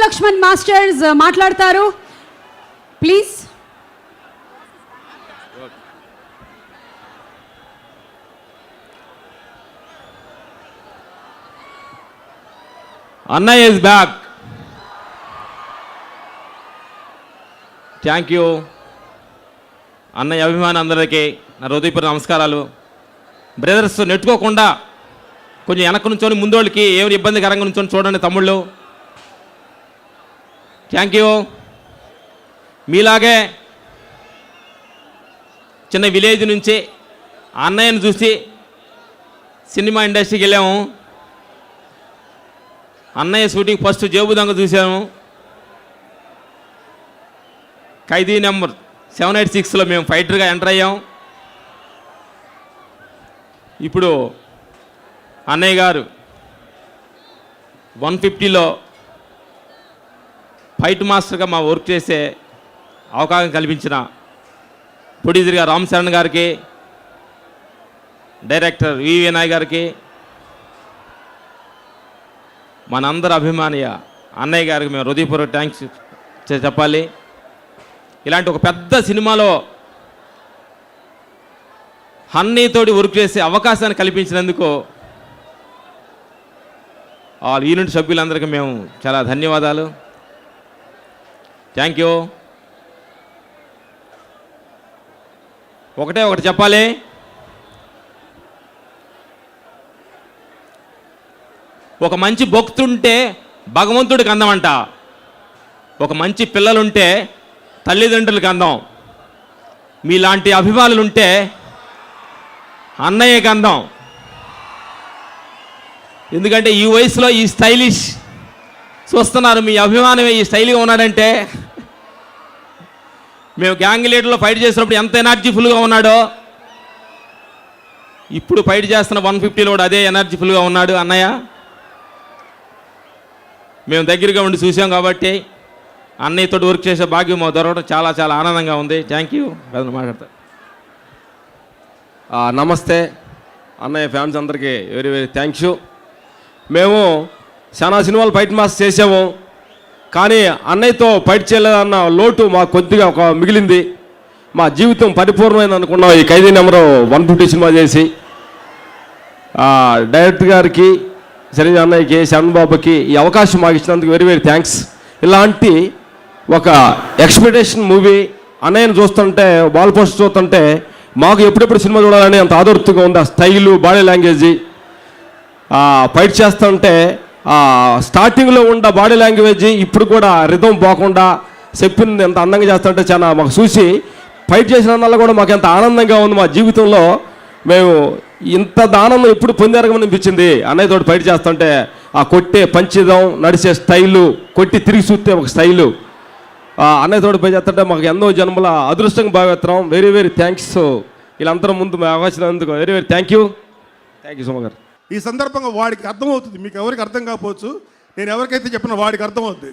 Laxman masters మాట్లాడతారు please. అన్నయ్య is back. Thank you అన్నయ్య అభిమాని అందరికీ నా హృదయపూర్వక నమస్కారాలు. బ్రదర్స్ నెట్టుకోకుండా కొంచెం వెనక్కు నుంచొని ముందోళ్ళకి ఏమి ఇబ్బందికరంగా నుంచొని చూడండి తమ్ముళ్ళు. Thank you. మీలాగే చిన్న విలేజ్ నుంచి అన్నయ్యను చూసి సినిమా ఇండస్ట్రీకి వెళ్ళాము. అన్నయ్య షూటింగ్ ఫస్ట్ జేబు దొంగ చూసాము. ఖైదీ నెంబర్ 786లో మేము ఫైటర్గా ఎంటర్ అయ్యాం. ఇప్పుడు అన్నయ్య గారు 150లో ఫైట్ మాస్టర్గా మా వర్క్ చేసే అవకాశం కల్పించిన ప్రొడ్యూసర్గా రామ్ చరణ్ గారికి, డైరెక్టర్ వివి నాయ్ గారికి, మనందరి అభిమాని అన్నయ్య గారికి మేము హృదయపూర్వక థ్యాంక్స్ చెప్పాలి. ఇలాంటి ఒక పెద్ద సినిమాలో అన్నయ్యతోటి వర్క్ చేసే అవకాశాన్ని కల్పించినందుకు ఆ యూనిట్ సభ్యులందరికీ మేము చాలా ధన్యవాదాలు. Thank you. ఒకటి చెప్పాలి, ఒక మంచి భక్తుంటే భగవంతుడికి అందమంట, ఒక మంచి పిల్లలుంటే తల్లిదండ్రులకి అందం, మీలాంటి అభిమానులుంటే అన్నయ్యకి అందం. ఎందుకంటే ఈ వయసులో ఈ స్టైలిష్ చూస్తున్నారు, మీ అభిమానమే ఈ స్టైల్గా ఉన్నాడంటే, మేము గ్యాంగ్ లీడర్లో ఫైట్ చేసినప్పుడు ఎంత ఎనర్జీఫుల్గా ఉన్నాడో ఇప్పుడు ఫైట్ చేస్తున్న 150లో కూడా అదే ఎనర్జీఫుల్గా ఉన్నాడు అన్నయ్య. మేము దగ్గరగా ఉండి చూసాం కాబట్టి అన్నయ్యతో వర్క్ చేసే భాగ్యం దొరకడం చాలా చాలా ఆనందంగా ఉంది. Thank you. మాట్లాడతా. నమస్తే అన్నయ్య ఫ్యాన్స్ అందరికీ వెరీ వెరీ థ్యాంక్ యూ. మేము చాలా సినిమాలు ఫైట్ మాస్టర్ చేసాము, కానీ అన్నయ్యతో ఫైట్ చేయలేదన్న లోటు మాకు కొద్దిగా ఒక మిగిలింది. మా జీవితం పరిపూర్ణమైంది అనుకున్నాం ఈ ఖైదీ నెంబర్ 150 సినిమా చేసి. డైరెక్టర్ గారికి, చిరంజీవి అన్నయ్యకి, శరణ్ బాబుకి ఈ అవకాశం మాకు ఇచ్చినందుకు వెరీ వెరీ థ్యాంక్స్. ఇలాంటి ఒక ఎక్స్పెక్టేషన్ మూవీ అన్నయ్యను చూస్తుంటే, బాల్ పోస్ట్ చూస్తుంటే మాకు ఎప్పుడెప్పుడు సినిమా చూడాలని అంత ఆదుర్తిగా ఉంది. ఆ స్టైలు, బాడీ లాంగ్వేజ్, ఫైట్ చేస్తుంటే స్టార్టింగ్లో ఉన్న బాడీ లాంగ్వేజ్ ఇప్పుడు కూడా రిథం పోకుండా చెప్పింది ఎంత అందంగా చేస్తుంటే చాలా మాకు చూసి ఫైట్ చేసిన కూడా మాకు ఎంత ఆనందంగా ఉంది. మా జీవితంలో మేము ఇంత ఆనందం ఎప్పుడు పొందారని అనిపించింది అన్నయ్యతోటి ఫైట్ చేస్తుంటే. ఆ కొట్టే పంచిదం, నడిచే స్టైలు, కొట్టి తిరిగి చూస్తే ఒక స్టైలు, అన్నయ్యతోటి ఫైట్ చేస్తుంటే మాకు ఎన్నో జన్మల అదృష్టంగా భావిస్తున్నాం. Very very thanks. వీళ్ళందరూ ముందు మేము అవకాశం very very thank you. Thank you Suma గారు. ఈ సందర్భంగా వాడికి అర్థమవుతుంది, మీకు ఎవరికి అర్థం కాకపోవచ్చు, నేను ఎవరికైతే చెప్పినా వాడికి అర్థమవుతుంది,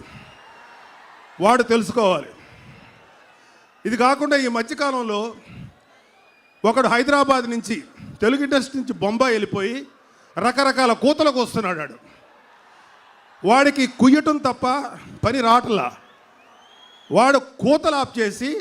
వాడు తెలుసుకోవాలి. ఇది కాకుండా ఈ మధ్యకాలంలో ఒకడు హైదరాబాద్ నుంచి, తెలుగు ఇండస్ట్రీ నుంచి బొంబాయి వెళ్ళిపోయి రకరకాల కూతలకు వస్తున్నాడు. వాడికి కుయ్యటం తప్ప పని రావట్లా. వాడు కూతలు ఆప్ చేసి